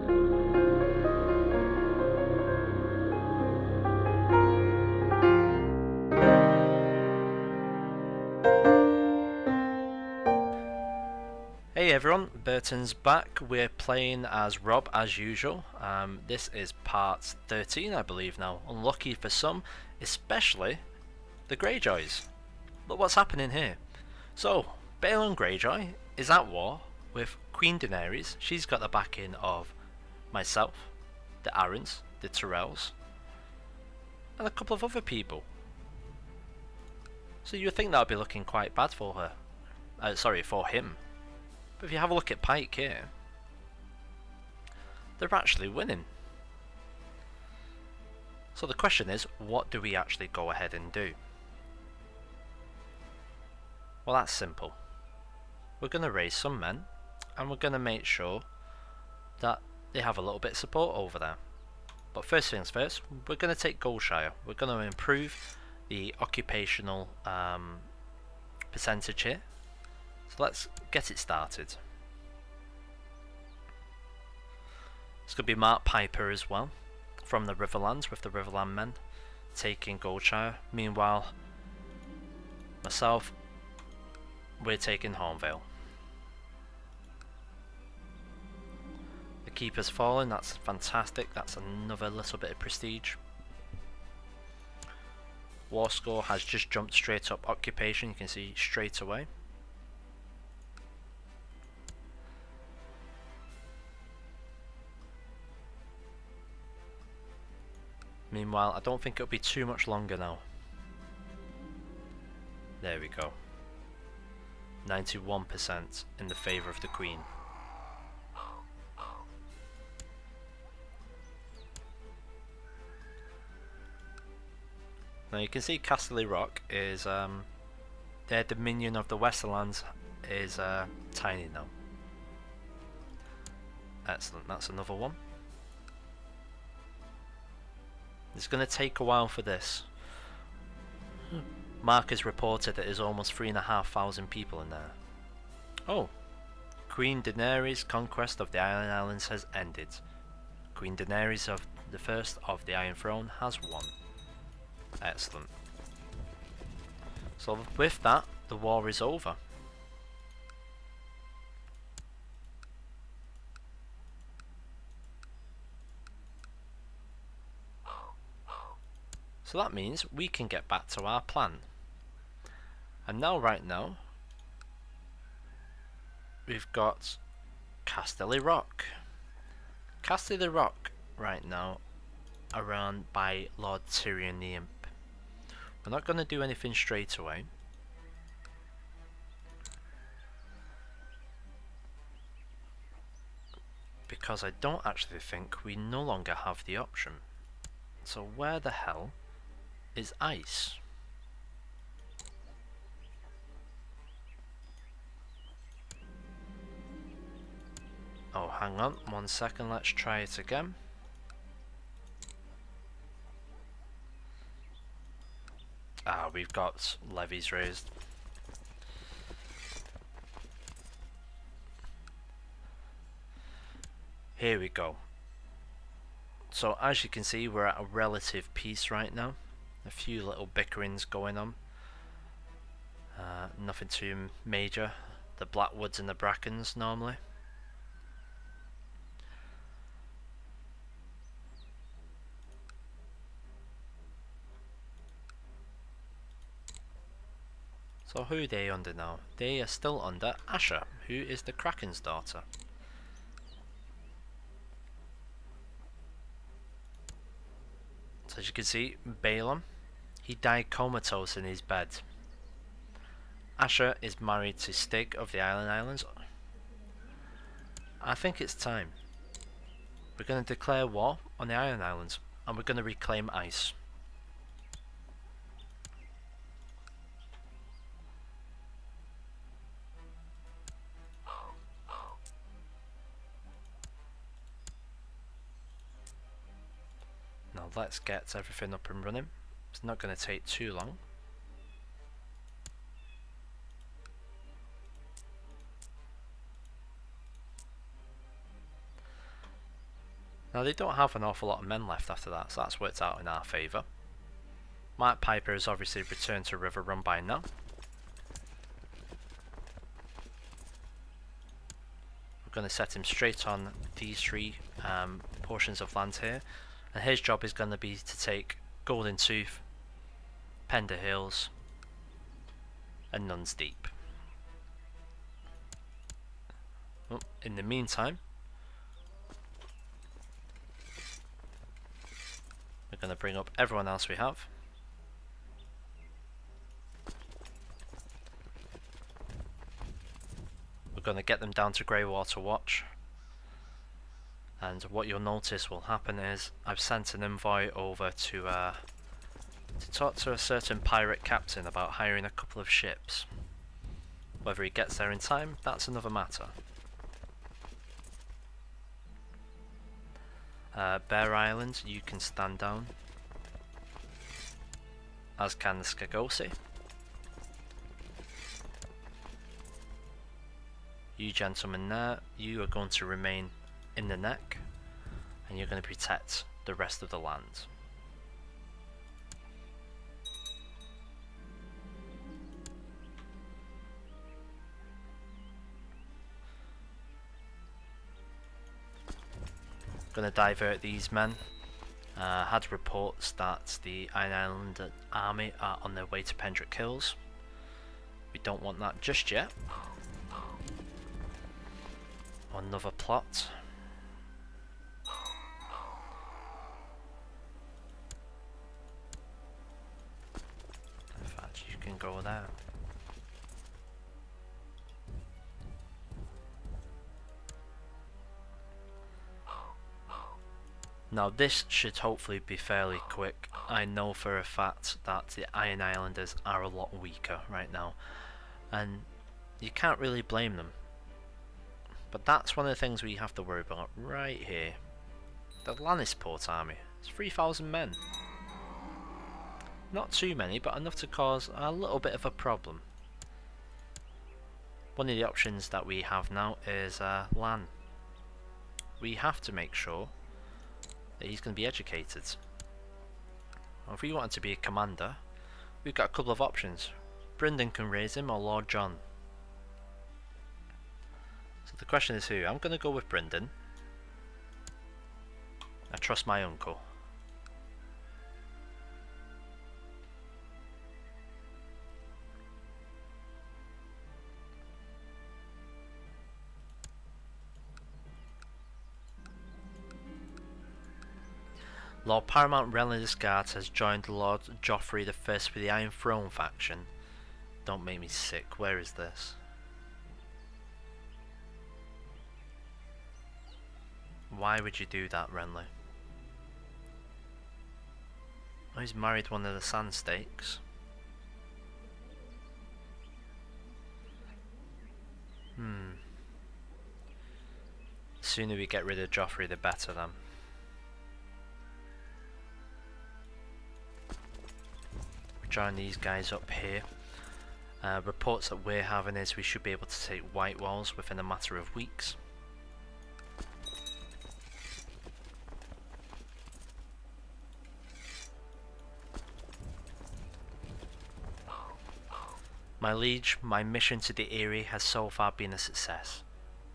Hey everyone, Burton's back. We're playing as Robb as usual. This is part 13 I believe now. Unlucky for some, especially the Greyjoys. Look what's happening here. So, Balon Greyjoy is at war with Queen Daenerys. She's got the backing of myself, the Arryns, the Tyrells, and a couple of other people. So you would think that would be looking quite bad for her. Sorry, for him. But if you have a look at Pike here, they're actually winning. So the question is, what do we actually go ahead and do? Well, that's simple. We're going to raise some men, and we're going to make sure that they have a little bit of support over there. But first things first, we're going to take Goldshire. We're going to improve the occupational percentage here. So let's get it started. It's going to be Mark Piper as well, from the Riverlands, with the Riverland men, taking Goldshire. Meanwhile, myself, we're taking Hornvale. The Keeper's fallen, that's fantastic, that's another little bit of prestige. War score has just jumped straight up. Occupation, you can see straight away. Meanwhile, I don't think it'll be too much longer now. There we go. 91% in the favour of the Queen. Now you can see Casterly Rock is their dominion of the Westerlands is tiny now. Excellent, that's another one. It's going to take a while for this. Mark has reported that there's almost 3,500 people in there. Oh, Queen Daenerys' conquest of the Iron Islands has ended. Queen Daenerys of the First of the Iron Throne has won. Excellent. So with that, the war is over. So that means we can get back to our plan. And now, right now, we've got Casterly Rock. Casterly Rock, right now, are run by Lord Tyrion the Imp. We're not going to do anything straight away. Because I don't actually think we no longer have the option. So where the hell is ice? Oh, hang on 1 second, let's try it again. Ah, we've got levies raised. Here we go. So as you can see, we're at a relative peace right now. A few little bickerings going on. Nothing too major. The Blackwoods and the Brackens normally. So who are they under now? They are still under Asha, who is the Kraken's daughter. So as you can see, Balon, he died comatose in his bed. Asha is married to Stig of the Island Islands. I think it's time. We're going to declare war on the Iron Islands, and we're going to reclaim ice. Now let's get everything up and running. It's not going to take too long. Now they don't have an awful lot of men left after that, so that's worked out in our favour. Mark Piper has obviously returned to River Run by now. We're going to set him straight on these three portions of land here, and his job is going to be to take Golden Tooth, Pender Hills and Nuns Deep. Oh, in the meantime, we're going to bring up everyone else we have. We're going to get them down to Greywater Watch, and what you'll notice will happen is I've sent an envoy over to talk to a certain pirate captain about hiring a couple of ships. Whether he gets there in time, that's another matter. Bear Island, you can stand down, as can the Skagosi. You gentlemen there, you are going to remain in the neck, and you're going to protect the rest of the land. Going to divert these men. Had reports that the Iron Island army are on their way to Pendrick Hills. We don't want that just yet. Another plot. In fact, you can go there. Now this should hopefully be fairly quick. I know for a fact that the Iron Islanders are a lot weaker right now, and you can't really blame them. But that's one of the things we have to worry about right here. The Lannisport army. It's 3,000 men. Not too many, but enough to cause a little bit of a problem. One of the options that we have now is Lan. We have to make sure that he's going to be educated. Well, if we want him to be a commander, we've got a couple of options. Brynden can raise him, or Lord John. So the question is who? I'm going to go with Brynden. I trust my uncle. Lord Paramount Renly Descartes has joined Lord Joffrey I with the Iron Throne faction. Don't make me sick. Where is this? Why would you do that, Renly? Oh, he's married one of the Sand Stakes. The sooner we get rid of Joffrey, the better then. Join these guys up here. Reports that we're having is we should be able to take White Walls within a matter of weeks. My liege, my mission to the Eyrie has so far been a success.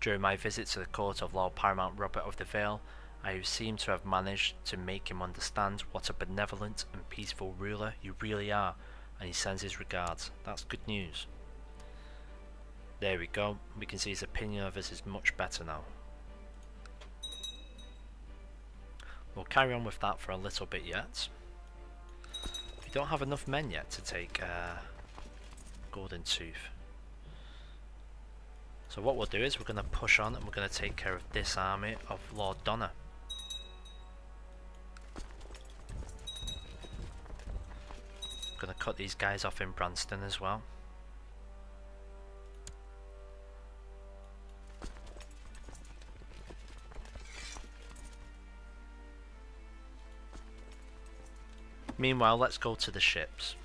During my visit to the court of Lord Paramount Robert of the Vale, I seem to have managed to make him understand what a benevolent and peaceful ruler you really are, and he sends his regards. That's good news. There we go. We can see his opinion of us is much better now. We'll carry on with that for a little bit yet. We don't have enough men yet to take Golden Tooth. So what we'll do is we're going to push on and we're going to take care of this army of Lord Donner. Going to cut these guys off in Branston as well. Meanwhile, let's go to the ships.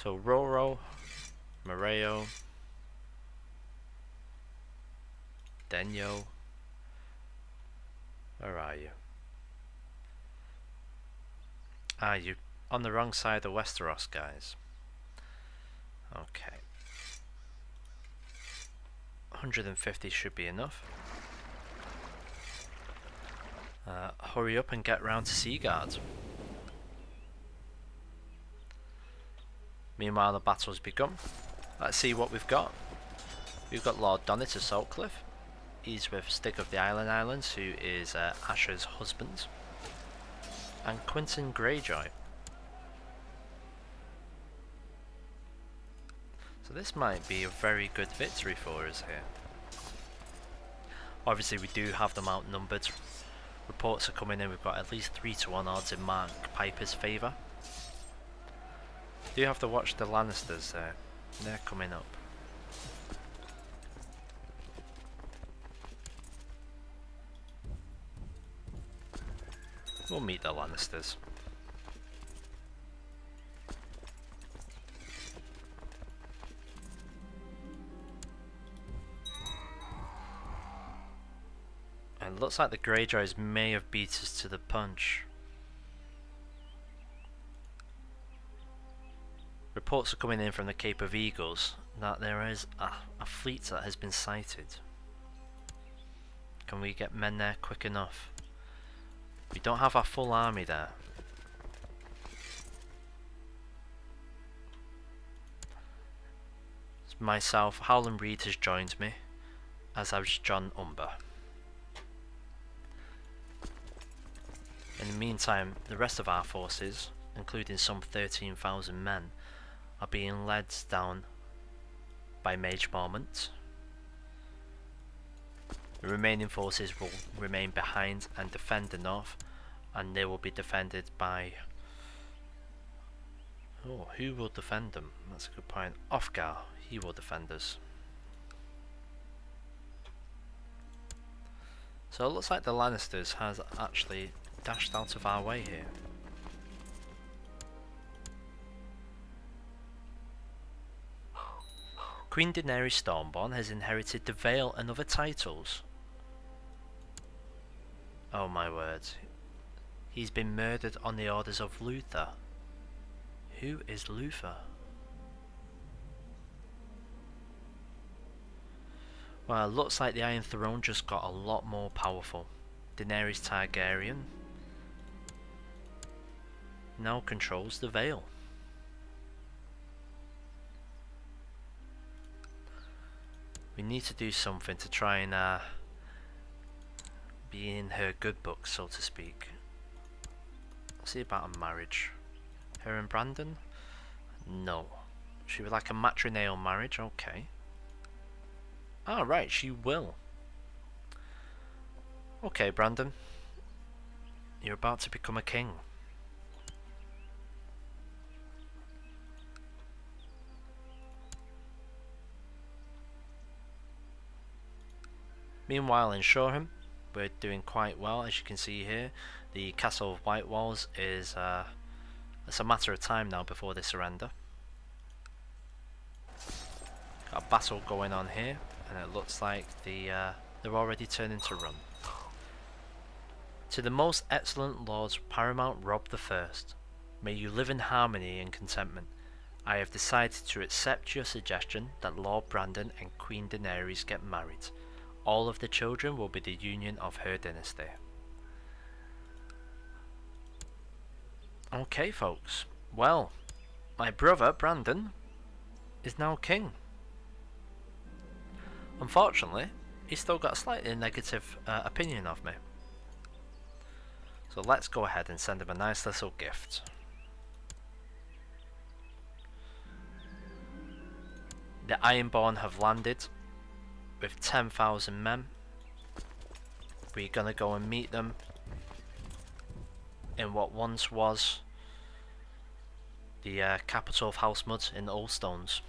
So Roro, Moreo. Denyo. Where are you? Ah, you're on the wrong side of Westeros, guys. Okay. 150 should be enough. Hurry up and get round to Seaguard. Meanwhile, the battle's begun. Let's see what we've got. We've got Lord Donnet of Saltcliffe. He's with Stig of the Islands, who is Asher's husband. And Quentin Greyjoy. So this might be a very good victory for us here. Obviously we do have them outnumbered. Reports are coming in, we've got at least 3-1 odds in Mark Piper's favour. Do have to watch the Lannisters there. They're coming up. We'll meet the Lannisters. And it looks like the Greyjoys may have beat us to the punch. Reports are coming in from the Cape of Eagles that there is a fleet that has been sighted. Can we get men there quick enough? We don't have our full army there. Myself, Howland Reed has joined me, as has John Umber. In the meantime, the rest of our forces, including some 13,000 men, are being led down by Mage Mormont. The remaining forces will remain behind and defend the north, and they will be defended by... oh, who will defend them? That's a good point. Ofgar, he will defend us. So it looks like the Lannisters has actually dashed out of our way here. Queen Daenerys Stormborn has inherited the Vale and other titles. Oh my word. He's been murdered on the orders of Luther. Who is Luther? Well, it looks like the Iron Throne just got a lot more powerful. Daenerys Targaryen now controls the Vale. We need to do something to try and be in her good books, so to speak. Let's see about a marriage. Her and Brandon? No. She would like a matrimonial marriage, okay. Ah, right, she will. Okay, Brandon. You're about to become a king. Meanwhile in Shoreham, we're doing quite well, as you can see here. The Castle of White Walls is it's a matter of time now before they surrender. Got a battle going on here, and it looks like they're already turning to run. To the most excellent Lords Paramount Robb the First, may you live in harmony and contentment. I have decided to accept your suggestion that Lord Brandon and Queen Daenerys get married. All of the children will be the union of her dynasty. Okay, folks. Well, my brother Brandon is now king. Unfortunately, he's still got a slightly negative opinion of me. So let's go ahead and send him a nice little gift. The Ironborn have landed with 10,000 men. We're gonna go and meet them in what once was the capital of House Mud in Oldstones.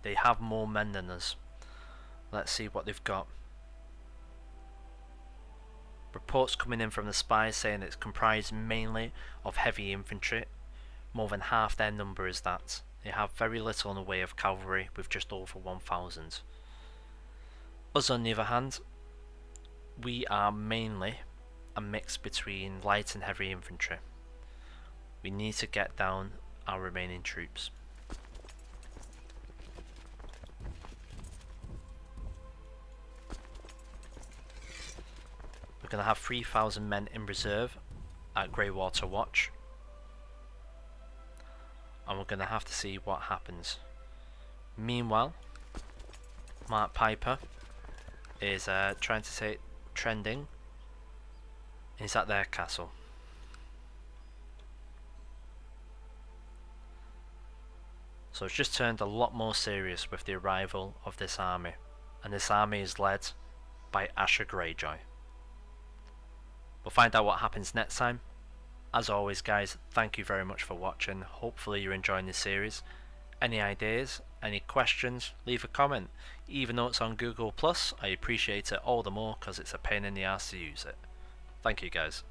They have more men than us. Let's see what they've got. Reports coming in from the spies saying it's comprised mainly of heavy infantry. More than half their number is that. They have very little in the way of cavalry with just over 1,000. Us on the other hand, we are mainly a mix between light and heavy infantry. We need to get down our remaining troops. We're going to have 3,000 men in reserve at Greywater Watch, and we're going to have to see what happens. Meanwhile, Mark Piper is trying to say trending. He's at their castle. So it's just turned a lot more serious with the arrival of this army, and this army is led by Asher Greyjoy. We'll find out what happens next time. As always guys, thank you very much for watching. Hopefully you're enjoying this series. Any ideas, any questions, leave a comment. Even though it's on Google+, I appreciate it all the more because it's a pain in the ass to use it. Thank you guys.